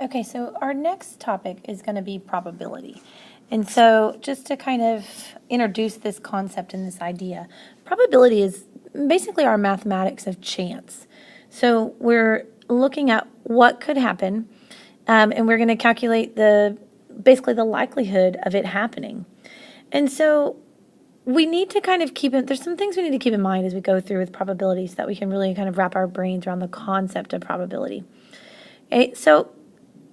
Okay, so our next topic is going to be probability. And so just to kind of introduce this concept and this idea, probability is basically our mathematics of chance. So we're looking at what could happen, and we're going to calculate basically the likelihood of it happening. And so we need to kind of there's some things we need to keep in mind as we go through with probability so that we can really kind of wrap our brains around the concept of probability. Okay, so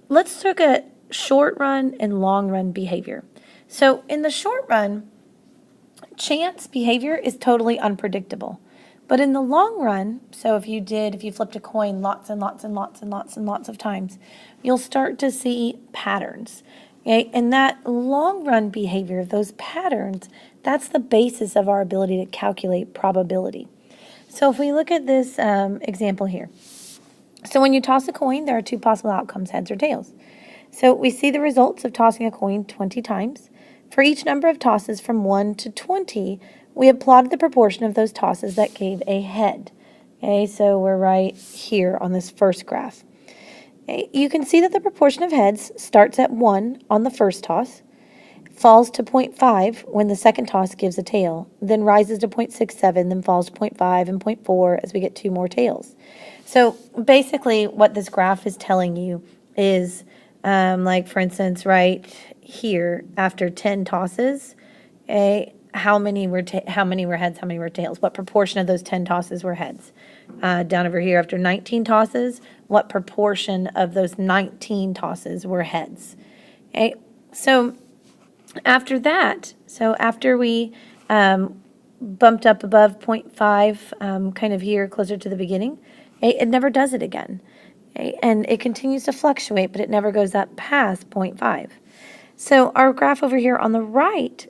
let's look at short run and long run behavior. So in the short run, chance behavior is totally unpredictable. But in the long run, so if you flipped a coin lots and lots and lots and lots and lots of times, you'll start to see patterns. Okay? And that long run behavior, those patterns, that's the basis of our ability to calculate probability. So if we look at this example here. So when you toss a coin, there are two possible outcomes, heads or tails. So we see the results of tossing a coin 20 times. For each number of tosses from 1 to 20, we have plotted the proportion of those tosses that gave a head. Okay, so we're right here on this first graph. Okay, you can see that the proportion of heads starts at 1 on the first toss, falls to 0.5 when the second toss gives a tail, then rises to 0.67, then falls to 0.5 and 0.4 as we get two more tails. So basically what this graph is telling you is, like for instance, right here, after 10 tosses, how many were heads, how many were tails? What proportion of those 10 tosses were heads? Down over here, after 19 tosses, what proportion of those 19 tosses were heads? Okay, so after that, after we bumped up above 0.5, kind of here, closer to the beginning, it never does it again. And it continues to fluctuate, but it never goes up past 0.5. So our graph over here on the right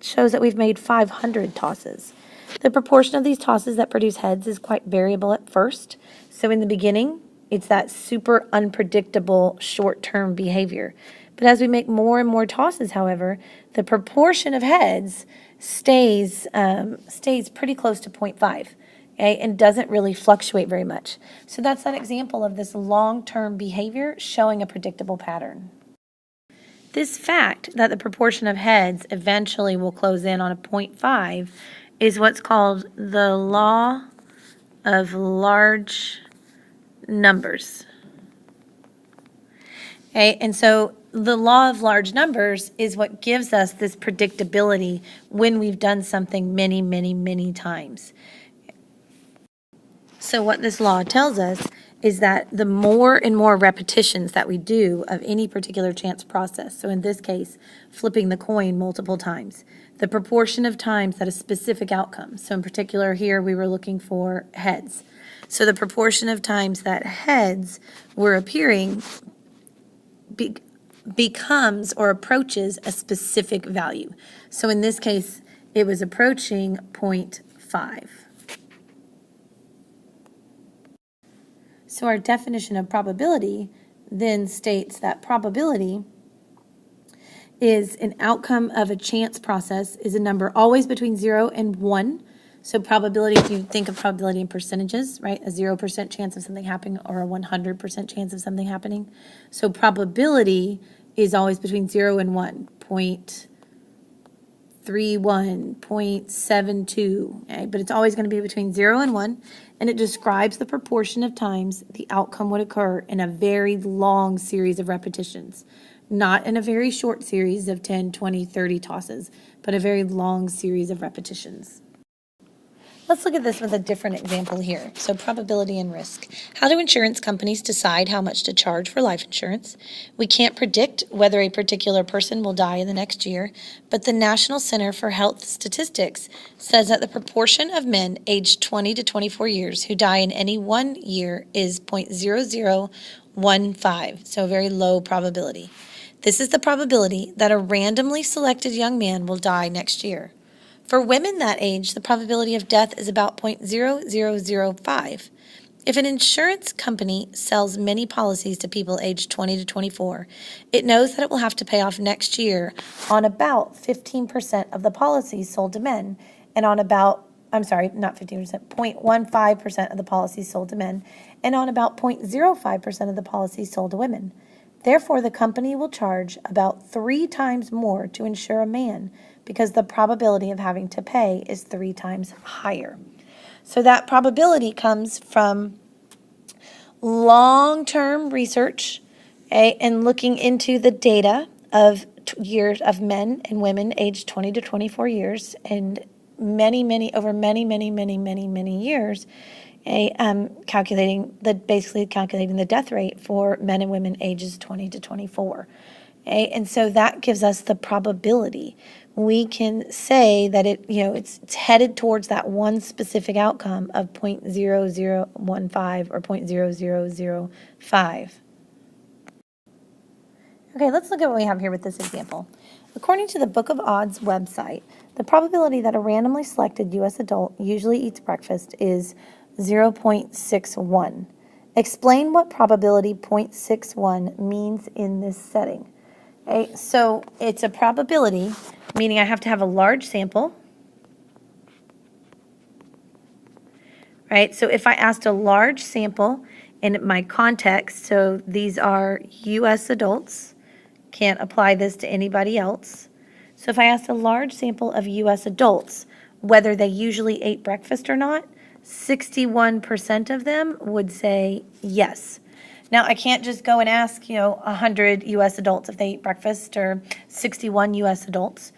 shows that we've made 500 tosses. The proportion of these tosses that produce heads is quite variable at first. So in the beginning, it's that super unpredictable short-term behavior. But as we make more and more tosses, however, the proportion of heads stays pretty close to 0.5. Okay, and doesn't really fluctuate very much. So that's that example of this long-term behavior showing a predictable pattern. This fact that the proportion of heads eventually will close in on a 0.5 is what's called the law of large numbers. Okay, and so the law of large numbers is what gives us this predictability when we've done something many, many, many times. So what this law tells us is that the more and more repetitions that we do of any particular chance process, so in this case, flipping the coin multiple times, the proportion of times that a specific outcome, so in particular here we were looking for heads. So the proportion of times that heads were appearing becomes or approaches a specific value. So in this case, it was approaching 0.5. So our definition of probability then states that probability is an outcome of a chance process, is a number always between 0 and 1. So probability, if you think of probability in percentages, right, a 0% chance of something happening or a 100% chance of something happening. So probability is always between 0 and 1, 0.31, 0.72, okay? But it's always going to be between 0 and 1, and it describes the proportion of times the outcome would occur in a very long series of repetitions, not in a very short series of 10, 20, 30 tosses, but a very long series of repetitions. Let's look at this with a different example here. So probability and risk. How do insurance companies decide how much to charge for life insurance? We can't predict whether a particular person will die in the next year, but the National Center for Health Statistics says that the proportion of men aged 20 to 24 years who die in any 1 year is 0.0015, so a very low probability. This is the probability that a randomly selected young man will die next year. For women that age, the probability of death is about 0.0005. If an insurance company sells many policies to people aged 20 to 24, it knows that it will have to pay off next year on about 15% of the policies sold to men and on about I'm sorry, not 15%, 0.15% of the policies sold to men, and on about 0.05% of the policies sold to women. Therefore, the company will charge about 3 times more to insure a man because the probability of having to pay is 3 times higher. So that probability comes from long-term research, and looking into the data of years of men and women aged 20 to 24 years and over many years, basically calculating the death rate for men and women ages 20 to 24. And so that gives us the probability. We can say that it's headed towards that one specific outcome of 0.0015 or 0.0005. Okay, let's look at what we have here with this example. According to the Book of Odds website, the probability that a randomly selected U.S. adult usually eats breakfast is 0.61. Explain what probability 0.61 means in this setting. Okay, so it's a probability, meaning I have to have a large sample, right? So if I asked a large sample in my context, so these are U.S. adults, can't apply this to anybody else. So if I asked a large sample of U.S. adults whether they usually ate breakfast or not, 61% of them would say yes. Now, I can't just go and ask, 100 U.S. adults if they eat breakfast or 61 U.S. adults.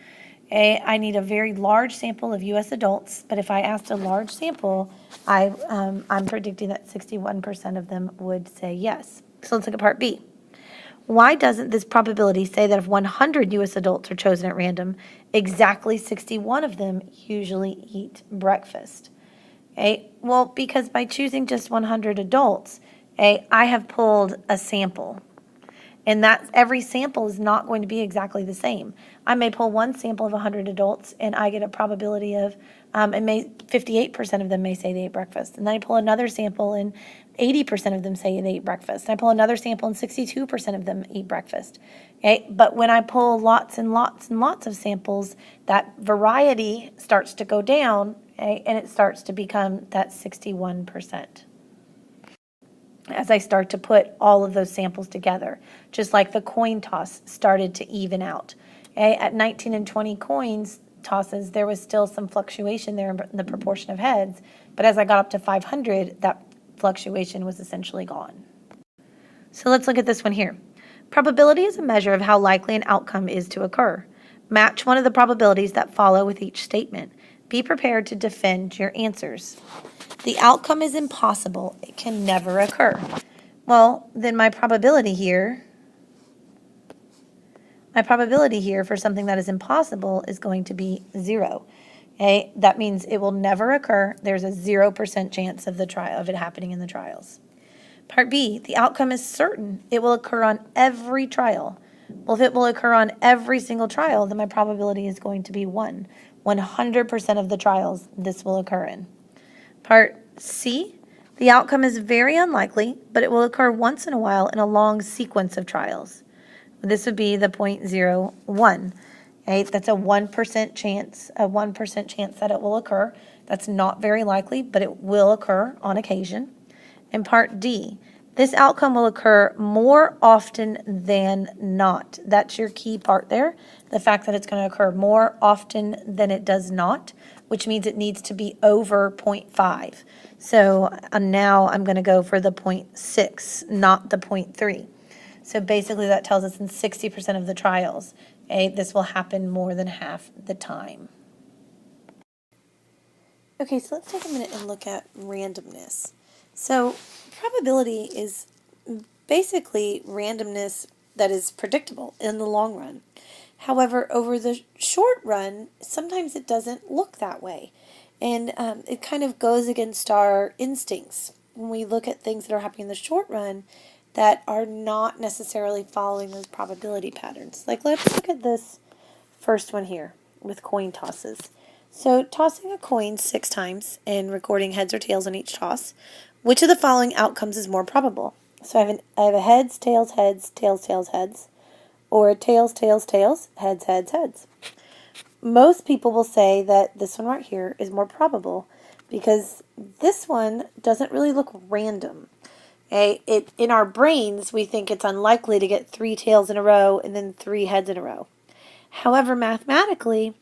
I need a very large sample of U.S. adults, but if I asked a large sample, I'm predicting that 61% of them would say yes. So let's look at part B. Why doesn't this probability say that if 100 U.S. adults are chosen at random, exactly 61 of them usually eat breakfast? Well, because by choosing just 100 adults, I have pulled a sample. And every sample is not going to be exactly the same. I may pull one sample of 100 adults, and I get a probability of, 58% of them may say they ate breakfast. And then I pull another sample, and 80% of them say they eat breakfast. And I pull another sample, and 62% of them eat breakfast. But when I pull lots and lots and lots of samples, that variety starts to go down, and it starts to become that 61%. As I start to put all of those samples together, just like the coin toss started to even out. At 19 and 20 coins tosses, there was still some fluctuation there in the proportion of heads, but as I got up to 500, that fluctuation was essentially gone. So let's look at this one here. Probability is a measure of how likely an outcome is to occur. Match one of the probabilities that follow with each statement. Be prepared to defend your answers. The outcome is impossible. It can never occur. Well, then my probability here for something that is impossible is going to be 0. That means it will never occur. There's a 0% chance of it happening in the trials. Part B, the outcome is certain. It will occur on every trial. Well, if it will occur on every single trial, then my probability is going to be 1. 100% of the trials this will occur in. Part C, the outcome is very unlikely, but it will occur once in a while in a long sequence of trials. This would be the 0.01. That's a 1% chance, that it will occur. That's not very likely, but it will occur on occasion. And part D, this outcome will occur more often than not. That's your key part there, the fact that it's going to occur more often than it does not, which means it needs to be over 0.5. So now I'm going to go for the 0.6, not the 0.3. So basically that tells us in 60% of the trials, this will happen more than half the time. Okay, so let's take a minute and look at randomness. So probability is basically randomness that is predictable in the long run. However, over the short run, sometimes it doesn't look that way. And it kind of goes against our instincts when we look at things that are happening in the short run that are not necessarily following those probability patterns. Like, let's look at this first one here with coin tosses. So tossing a coin 6 times and recording heads or tails on each toss, which of the following outcomes is more probable? So I have a heads, tails, heads, tails, tails, heads, or a tails, tails, tails, heads, heads, heads. most people will say that this one right here is more probable because this one doesn't really look random. Okay? In our brains, we think it's unlikely to get 3 tails in a row and then 3 heads in a row. However, mathematically,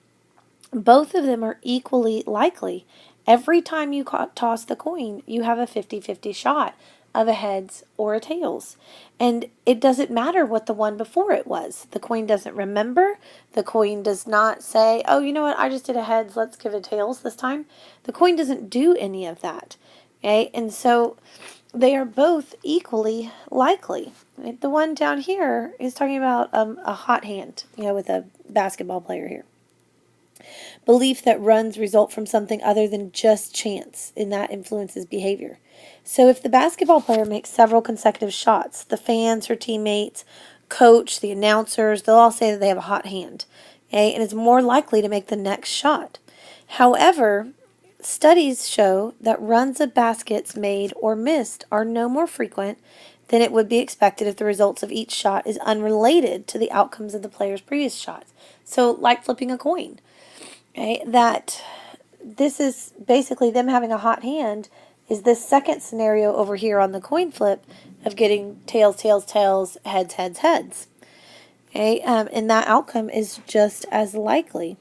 both of them are equally likely. Every time you toss the coin, you have a 50-50 shot of a heads or a tails. And it doesn't matter what the one before it was. The coin doesn't remember. The coin does not say, oh, you know what, I just did a heads, let's give it tails this time. The coin doesn't do any of that. Okay, and so they are both equally likely. The one down here is talking about a hot hand, with a basketball player here. Belief that runs result from something other than just chance, and that influences behavior. So if the basketball player makes several consecutive shots, the fans, her teammates, coach, the announcers, they'll all say that they have a hot hand, okay, and is more likely to make the next shot. However, studies show that runs of baskets made or missed are no more frequent than it would be expected if the results of each shot is unrelated to the outcomes of the player's previous shots. So like flipping a coin. Okay, that this is basically them having a hot hand is this second scenario over here on the coin flip of getting tails, tails, tails, heads, heads, heads. Okay, and that outcome is just as likely.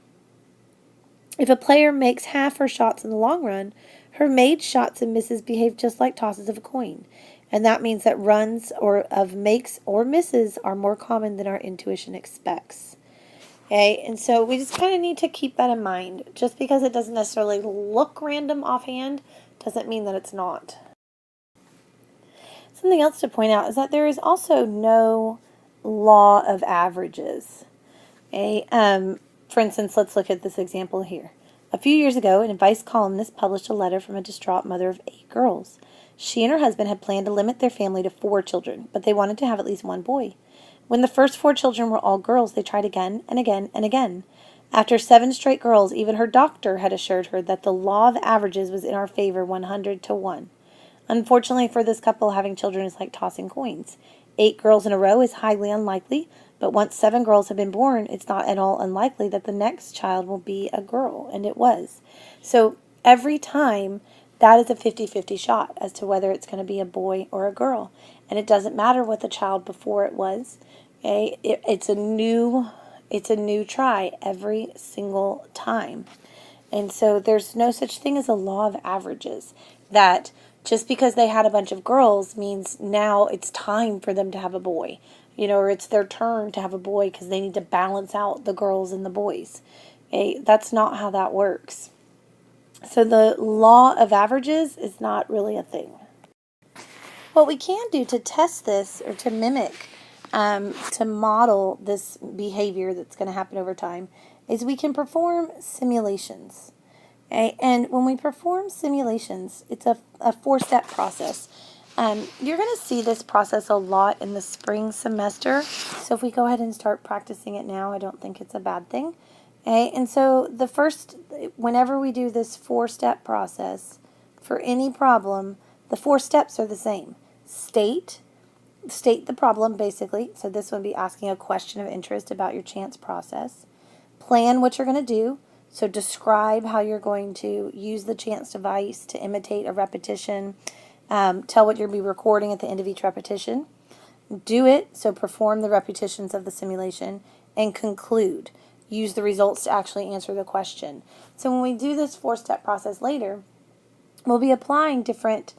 If a player makes half her shots in the long run, her made shots and misses behave just like tosses of a coin. And that means that runs or of makes or misses are more common than our intuition expects. Okay, and so we just kind of need to keep that in mind. Just because it doesn't necessarily look random offhand doesn't mean that it's not. Something else to point out is that there is also no law of averages. Okay, for instance, let's look at this example here. A few years ago, an advice columnist published a letter from a distraught mother of 8 girls. She and her husband had planned to limit their family to 4 children, but they wanted to have at least one boy. When the first 4 children were all girls, they tried again and again and again. After 7 straight girls, even her doctor had assured her that the law of averages was in our favor 100 to 1. Unfortunately for this couple, having children is like tossing coins. 8 girls in a row is highly unlikely, but once 7 girls have been born, it's not at all unlikely that the next child will be a girl, and it was. So every time, that is a 50-50 shot as to whether it's going to be a boy or a girl. And it doesn't matter what the child before it was. Okay? It's a new try every single time. And so there's no such thing as a law of averages, that just because they had a bunch of girls means now it's time for them to have a boy, or it's their turn to have a boy because they need to balance out the girls and the boys. Okay? That's not how that works. So the law of averages is not really a thing. What we can do to test this or to mimic, to model this behavior that's going to happen over time, is we can perform simulations. Okay? And when we perform simulations, it's a 4-step process. You're going to see this process a lot in the spring semester. So if we go ahead and start practicing it now, I don't think it's a bad thing. Okay? And so whenever we do this 4-step process for any problem, the 4 steps are the same. State the problem, basically. So this would be asking a question of interest about your chance process. Plan what you're going to do. So describe how you're going to use the chance device to imitate a repetition. Tell what you'll be recording at the end of each repetition. Do it, so perform the repetitions of the simulation. And conclude. Use the results to actually answer the question. So when we do this 4-step process later, we'll be applying different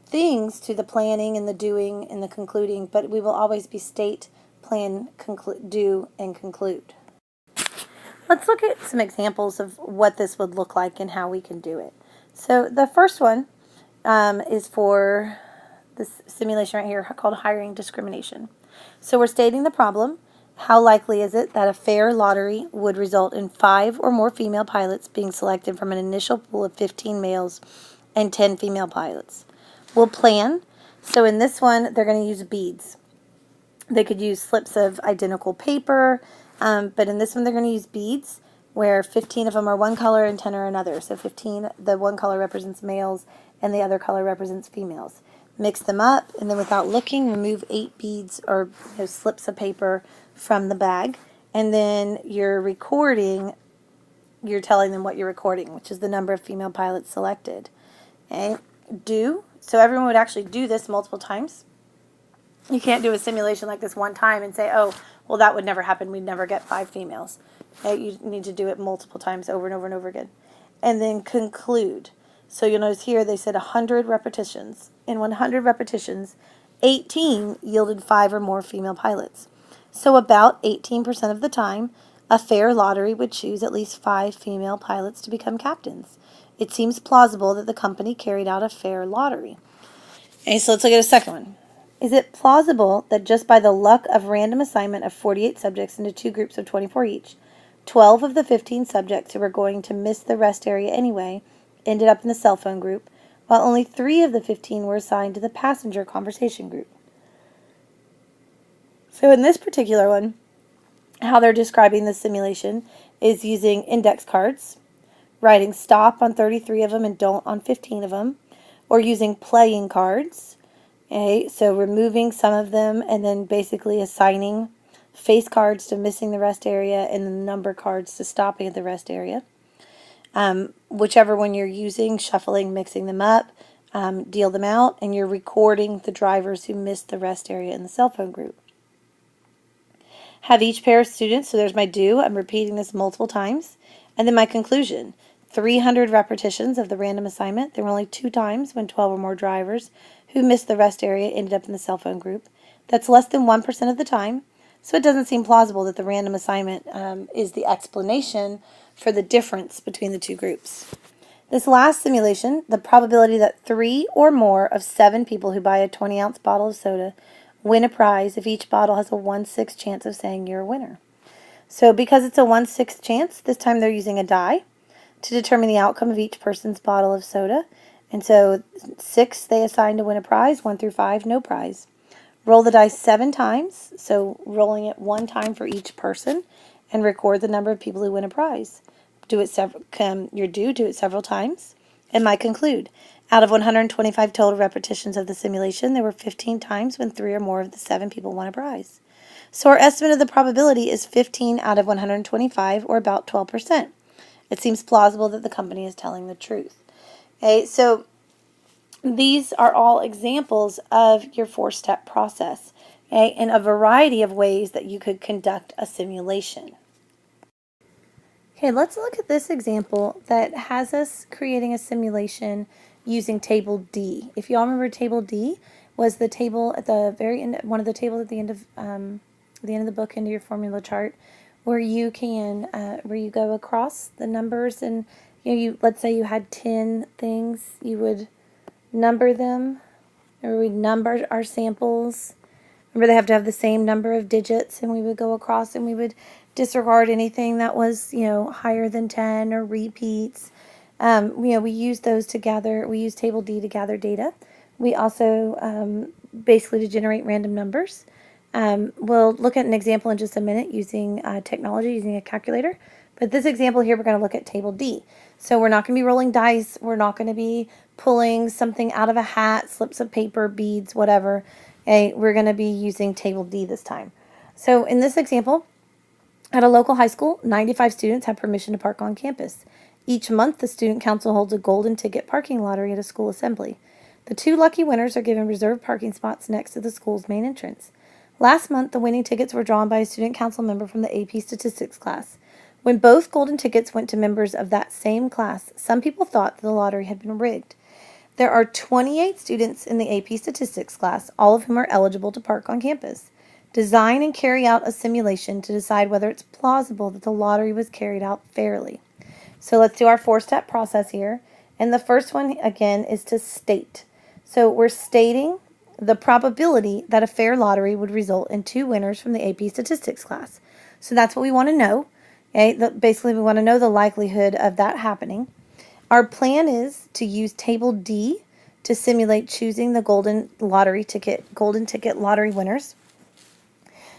things to the planning and the doing and the concluding, but we will always be state, plan, do, and conclude. Let's look at some examples of what this would look like and how we can do it. So the first one is for this simulation right here called hiring discrimination. So we're stating the problem. How likely is it that a fair lottery would result in 5 or more female pilots being selected from an initial pool of 15 males and 10 female pilots? We'll plan. So in this one, they're going to use beads. They could use slips of identical paper, but in this one, they're going to use beads, where 15 of them are one color and 10 are another. So 15, the one color represents males, and the other color represents females. Mix them up, and then without looking, remove 8 beads or slips of paper from the bag. And then you're recording you're telling them what you're recording, which is the number of female pilots selected. Okay, so everyone would actually do this multiple times. You can't do a simulation like this one time and say, oh, well, that would never happen. We'd never get 5 females. Okay, you need to do it multiple times over and over and over again. And then conclude. So you'll notice here they said 100 repetitions. In 100 repetitions, 18 yielded 5 or more female pilots. So about 18% of the time, a fair lottery would choose at least 5 female pilots to become captains. It seems plausible that the company carried out a fair lottery. Okay, so let's look at a second one. Is it plausible that just by the luck of random assignment of 48 subjects into 2 groups of 24 each, 12 of the 15 subjects who were going to miss the rest area anyway ended up in the cell phone group, while only 3 of the 15 were assigned to the passenger conversation group? So in this particular one, how they're describing the simulation is using index cards, writing stop on 33 of them and don't on 15 of them, or using playing cards. Okay, so removing some of them and then basically assigning face cards to missing the rest area and the number cards to stopping at the rest area. Whichever one you're using, shuffling, mixing them up, deal them out, and you're recording the drivers who missed the rest area in the cell phone group. Have each pair of students, so there's my do, I'm repeating this multiple times, and then my conclusion. 300 repetitions of the random assignment. There were only 2 times when 12 or more drivers who missed the rest area ended up in the cell phone group. That's less than 1% of the time, so it doesn't seem plausible that the random assignment is the explanation for the difference between the 2 groups. This last simulation, the probability that 3 or more of 7 people who buy a 20-ounce bottle of soda win a prize if each bottle has a 1/6 chance of saying you're a winner. So because it's a 1/6 chance, this time they're using a die to determine the outcome of each person's bottle of soda. And so 6 they assign to win a prize, 1 through 5, no prize. Roll the dice 7 times, so rolling it 1 time for each person, and record the number of people who win a prize. Do it several times, and might conclude. Out of 125 total repetitions of the simulation, there were 15 times when 3 or more of the 7 people won a prize. So our estimate of the probability is 15 out of 125, or about 12%. It seems plausible that the company is telling the truth. Okay, so these are all examples of your 4-step process, okay, in a variety of ways that you could conduct a simulation. Okay, let's look at this example that has us creating a simulation using table D. If you all remember, table D was the table at the very end, one of the tables at the end of the book into your formula chart, where you can where you go across the numbers, and let's say you had 10 things, you would number them, or we'd number our samples. Remember, they have to have the same number of digits, and we would go across and we would disregard anything that was higher than 10 or repeats. We use those to gather. We use table D to gather data. We also basically to generate random numbers. We'll look at an example in just a minute using technology, using a calculator. But this example here, we're going to look at table D. So we're not going to be rolling dice. We're not going to be pulling something out of a hat, slips of paper, beads, whatever. Okay, we're going to be using table D this time. So in this example, at a local high school, 95 students have permission to park on campus. Each month, the student council holds a golden ticket parking lottery at a school assembly. The 2 lucky winners are given reserved parking spots next to the school's main entrance. Last month, the winning tickets were drawn by a student council member from the AP Statistics class. When both golden tickets went to members of that same class, some people thought that the lottery had been rigged. There are 28 students in the AP Statistics class, all of whom are eligible to park on campus. Design and carry out a simulation to decide whether it's plausible that the lottery was carried out fairly. So let's do our 4-step process here. And the first one, again, is to state. So we're stating the probability that a fair lottery would result in 2 winners from the AP Statistics class. So that's what we want to know. Okay? Basically, we want to know the likelihood of that happening. Our plan is to use table D to simulate choosing the golden ticket lottery winners.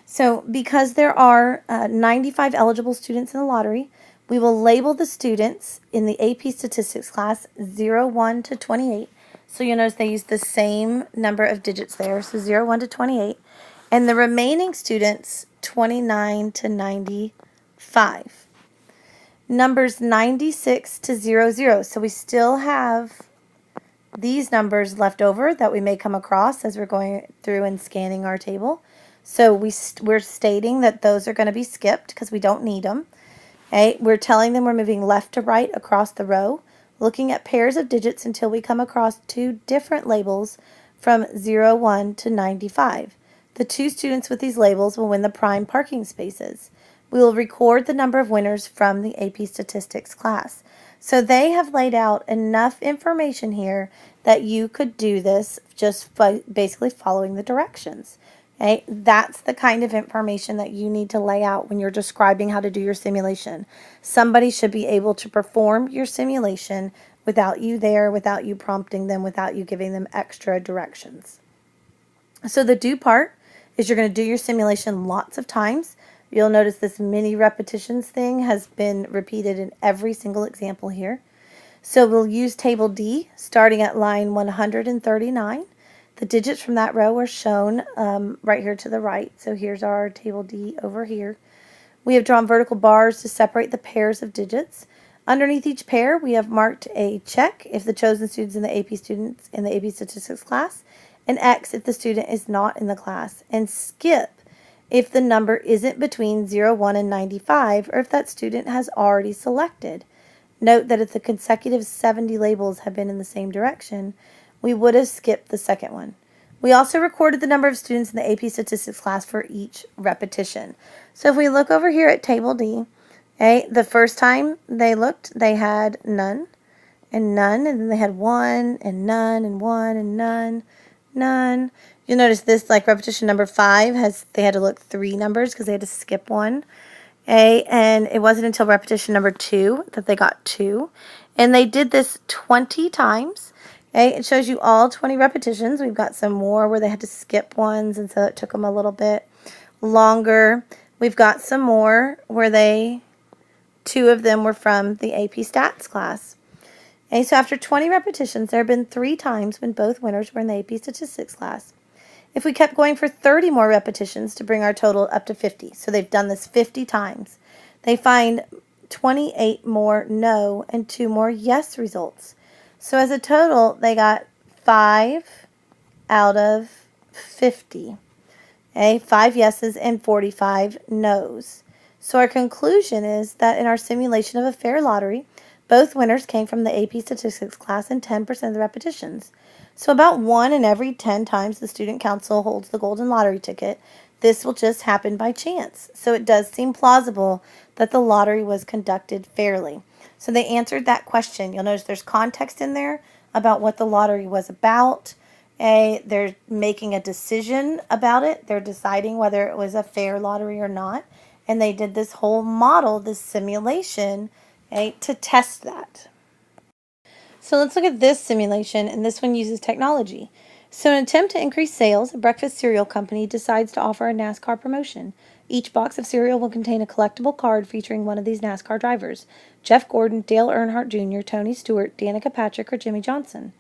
So because there are 95 eligible students in the lottery, we will label the students in the AP Statistics class 0, 1 to 28. So you'll notice they use the same number of digits there, so 0, 1 to 28. And the remaining students, 29 to 95. numbers 96 to 00. So we still have these numbers left over that we may come across as we're going through and scanning our table. So we're stating that those are going to be skipped because we don't need them. Okay? We're telling them we're moving left to right across the row, looking at pairs of digits until we come across two different labels from 01 to 95. The two students with these labels will win the prime parking spaces. We will record the number of winners from the AP Statistics class. So they have laid out enough information here that you could do this just by basically following the directions. Okay? That's the kind of information that you need to lay out when you're describing how to do your simulation. Somebody should be able to perform your simulation without you there, without you prompting them, without you giving them extra directions. So the do part is you're going to do your simulation lots of times. You'll notice this mini repetitions thing has been repeated in every single example here. So we'll use table D starting at line 139. The digits from that row are shown right here to the right. So here's our table D over here. We have drawn vertical bars to separate the pairs of digits. Underneath each pair, we have marked a check if the chosen students in the AP Statistics class, an X if the student is not in the class, and skip if the number isn't between 01 and 95 or if that student has already selected. Note that if the consecutive 70 labels have been in the same direction, we would have skipped the second one. We also recorded the number of students in the AP Statistics class for each repetition. So if we look over here at table D, okay, the first time they looked, they had none and none, and then they had one and none and one and none, none. You'll notice this, like repetition number 5, they had to look 3 numbers because they had to skip one. Okay, and it wasn't until repetition number 2 that they got 2. And they did this 20 times. Okay, it shows you all 20 repetitions. We've got some more where they had to skip ones, and so it took them a little bit longer. We've got some more where 2 of them were from the AP Stats class. Okay, so after 20 repetitions, there have been 3 times when both winners were in the AP Statistics class. If we kept going for 30 more repetitions to bring our total up to 50, so they've done this 50 times, they find 28 more no and 2 more yes results. So as a total, they got 5 out of 50. Okay, 5 yeses and 45 no's. So our conclusion is that in our simulation of a fair lottery, both winners came from the AP Statistics class in 10% of the repetitions. So about 1 in every 10 times the student council holds the golden lottery ticket, this will just happen by chance. So it does seem plausible that the lottery was conducted fairly. So they answered that question. You'll notice there's context in there about what the lottery was about. They're making a decision about it. They're deciding whether it was a fair lottery or not. And they did this whole model, this simulation, to test that. So let's look at this simulation, and this one uses technology. So in an attempt to increase sales, a breakfast cereal company decides to offer a NASCAR promotion. Each box of cereal will contain a collectible card featuring one of these NASCAR drivers: Jeff Gordon, Dale Earnhardt Jr., Tony Stewart, Danica Patrick, or Jimmy Johnson.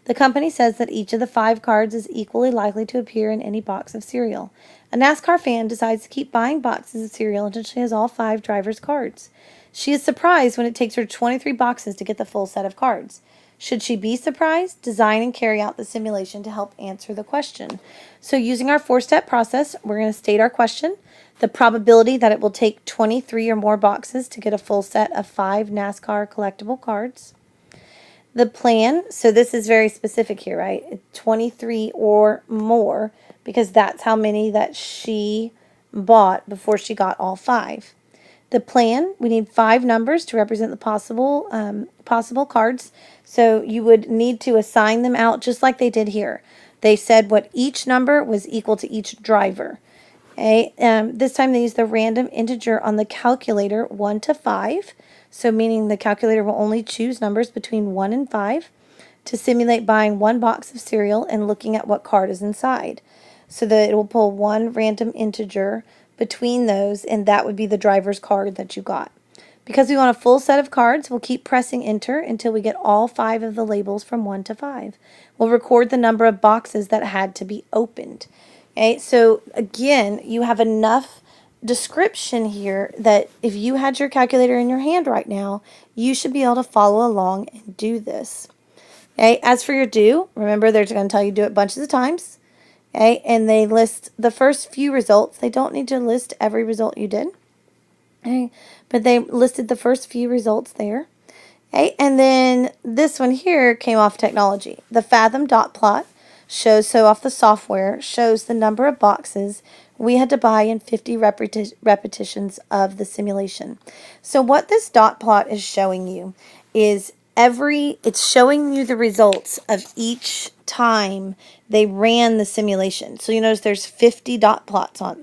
The company says that each of the 5 cards is equally likely to appear in any box of cereal. A NASCAR fan decides to keep buying boxes of cereal until she has all 5 drivers' cards. She is surprised when it takes her 23 boxes to get the full set of cards. Should she be surprised? Design and carry out the simulation to help answer the question. So using our 4-step process, we're going to state our question, the probability that it will take 23 or more boxes to get a full set of 5 NASCAR collectible cards. The plan, so this is very specific here, right? 23 or more, because that's how many that she bought before she got all 5. The plan, we need 5 numbers to represent the possible cards. So you would need to assign them out just like they did here. They said what each number was equal to each driver. Okay. This time they used the random integer on the calculator 1 to 5. So meaning the calculator will only choose numbers between 1 and 5 to simulate buying 1 box of cereal and looking at what card is inside. So that it will pull 1 random integer between those, and that would be the driver's card that you got. Because we want a full set of cards, we'll keep pressing enter until we get all 5 of the labels from 1 to 5. We'll record the number of boxes that had to be opened. Okay, so again, you have enough description here that if you had your calculator in your hand right now, you should be able to follow along and do this. Okay, as for your do, remember they're going to tell you do it bunches of times. Okay, and they list the first few results. They don't need to list every result you did. Okay, but they listed the first few results there. Okay, and then this one here came off technology. The Fathom dot plot shows, so off the software, shows the number of boxes we had to buy in 50 repetitions of the simulation. So what this dot plot is showing you is it's showing you the results of each time they ran the simulation. So you notice there's 50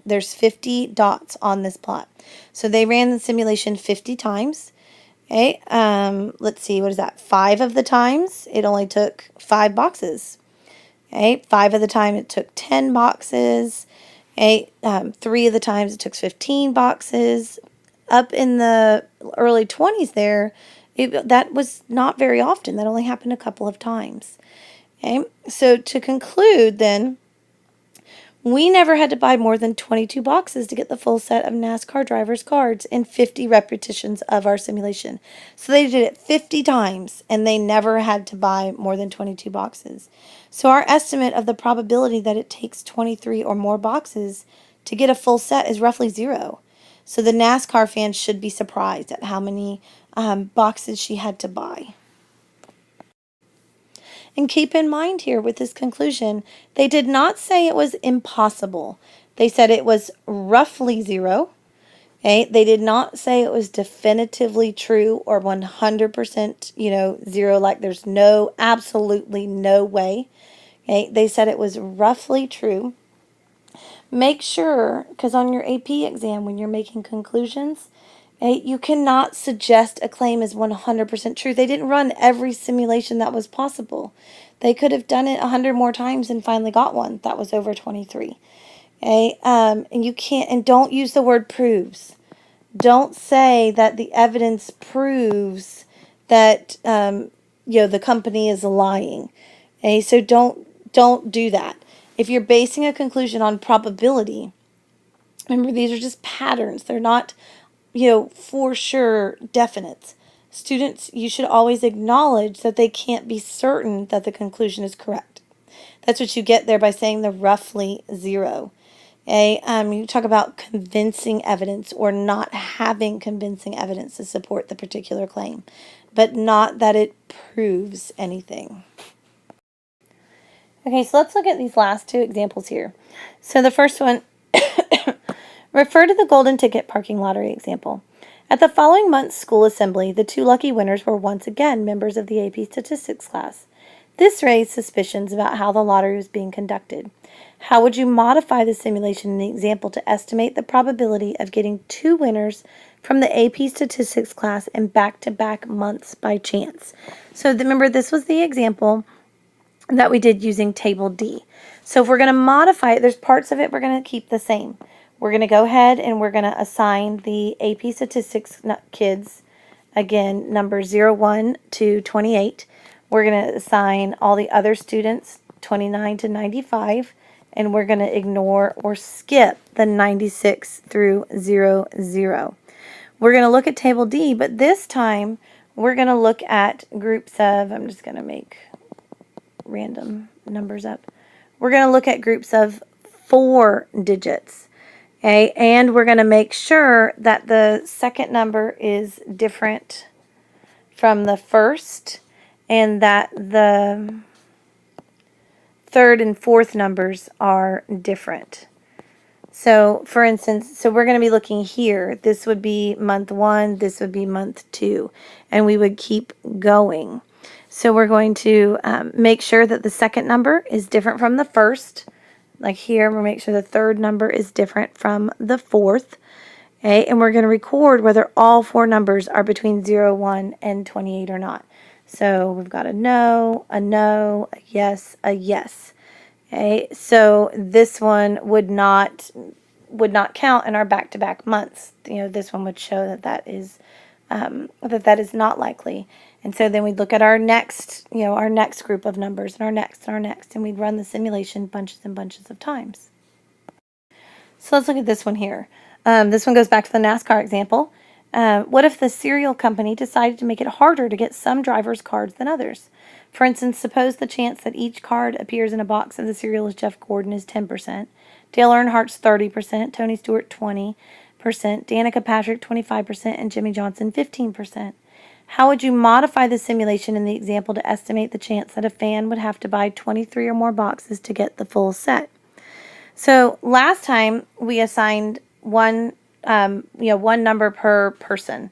there's 50 dots on this plot. So they ran the simulation 50 times. Okay, let's see, what is that? 5 of the times, it only took 5 boxes. Okay, 5 of the time, it took 10 boxes. Okay, 3 of the times, it took 15 boxes. Up in the early 20s there, that was not very often. That only happened a couple of times. Okay, so to conclude then, we never had to buy more than 22 boxes to get the full set of NASCAR drivers' cards in 50 repetitions of our simulation. So they did it 50 times, and they never had to buy more than 22 boxes. So our estimate of the probability that it takes 23 or more boxes to get a full set is roughly 0. So the NASCAR fans should be surprised at how many boxes she had to buy. And keep in mind here with this conclusion, they did not say it was impossible. They said it was roughly 0. Okay? They did not say it was definitively true or 100%, 0, like there's absolutely no way. Okay? They said it was roughly true. Make sure, because on your AP exam, when you're making conclusions, you cannot suggest a claim is 100% true. They didn't run every simulation that was possible. They could have done it 100 more times and finally got one that was over 23. Okay, and you can't, and don't use the word proves. Don't say that the evidence proves that the company is lying. Okay, so don't do that. If you're basing a conclusion on probability, remember these are just patterns. They're not for sure definite. Students, you should always acknowledge that they can't be certain that the conclusion is correct. That's what you get there by saying the roughly 0. Okay? You talk about convincing evidence or not having convincing evidence to support the particular claim, but not that it proves anything. Okay, so let's look at these last 2 examples here. So the first one, refer to the golden ticket parking lottery example. At the following month's school assembly, the 2 lucky winners were once again members of the AP statistics class. This raised suspicions about how the lottery was being conducted. How would you modify the simulation in the example to estimate the probability of getting 2 winners from the AP statistics class in back-to-back months by chance? So remember, this was the example that we did using table D. So if we're going to modify it, there's parts of it we're going to keep the same. We're going to go ahead and we're going to assign the AP Statistics kids, again, numbers 01 to 28. We're going to assign all the other students 29 to 95, and we're going to ignore or skip the 96 through 00. We're going to look at Table D, but this time we're going to look at groups of, I'm just going to make random numbers up. We're going to look at groups of 4 digits. Okay, and we're going to make sure that the second number is different from the first and that the third and fourth numbers are different. So, for instance, we're going to be looking here. This would be month 1, this would be month 2, and we would keep going. So we're going to make sure that the second number is different from the first. Like here, we'll make sure the third number is different from the fourth. Okay, and we're going to record whether all 4 numbers are between 0, 1, and 28 or not. So we've got a no, a yes, a yes. Okay, so this one would not count in our back-to-back months. This one would show that that is not likely. And so then we'd look at our next group of numbers and our next, and we'd run the simulation bunches and bunches of times. So let's look at this one here. This one goes back to the NASCAR example. What if the cereal company decided to make it harder to get some drivers' cards than others? For instance, suppose the chance that each card appears in a box of the cereal as Jeff Gordon is 10%, Dale Earnhardt's 30%, Tony Stewart 20%, Danica Patrick 25%, and Jimmy Johnson 15%. How would you modify the simulation in the example to estimate the chance that a fan would have to buy 23 or more boxes to get the full set? So last time we assigned one number per person.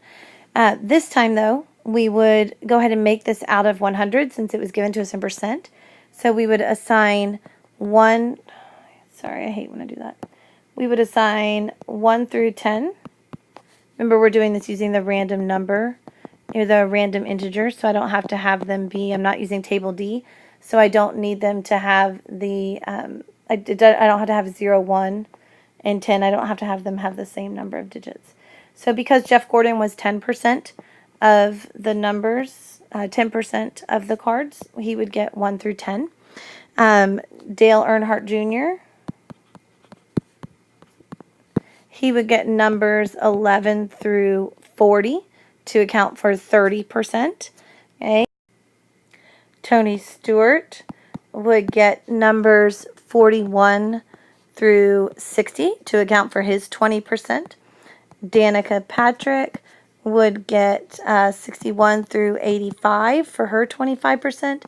This time, though, we would go ahead and make this out of 100 since it was given to us in percent. So we would assign one. Sorry, I hate when I do that. We would assign 1 through 10. Remember, we're doing this using the random number, the random integer, so I don't have to have them be, I'm not using table D, so I don't need them to have the, I don't have to have 0, 1, and 10. I don't have to have them have the same number of digits. So because Jeff Gordon was 10% of the numbers, 10% of the cards, he would get 1 through 10. Dale Earnhardt Jr., he would get numbers 11 through 40 to account for 30%. Okay. Tony Stewart would get numbers 41 through 60 to account for his 20%. Danica Patrick would get 61 through 85 for her 25%.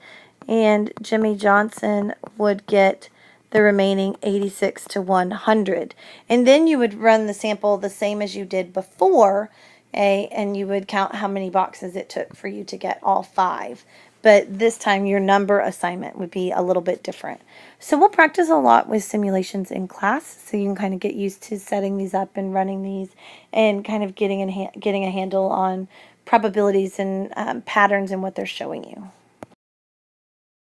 And Jimmy Johnson would get the remaining 86 to 100. And then you would run the sample the same as you did before, and you would count how many boxes it took for you to get all 5. But this time your number assignment would be a little bit different. So we'll practice a lot with simulations in class, so you can kind of get used to setting these up and running these and kind of getting a handle on probabilities and patterns and what they're showing you.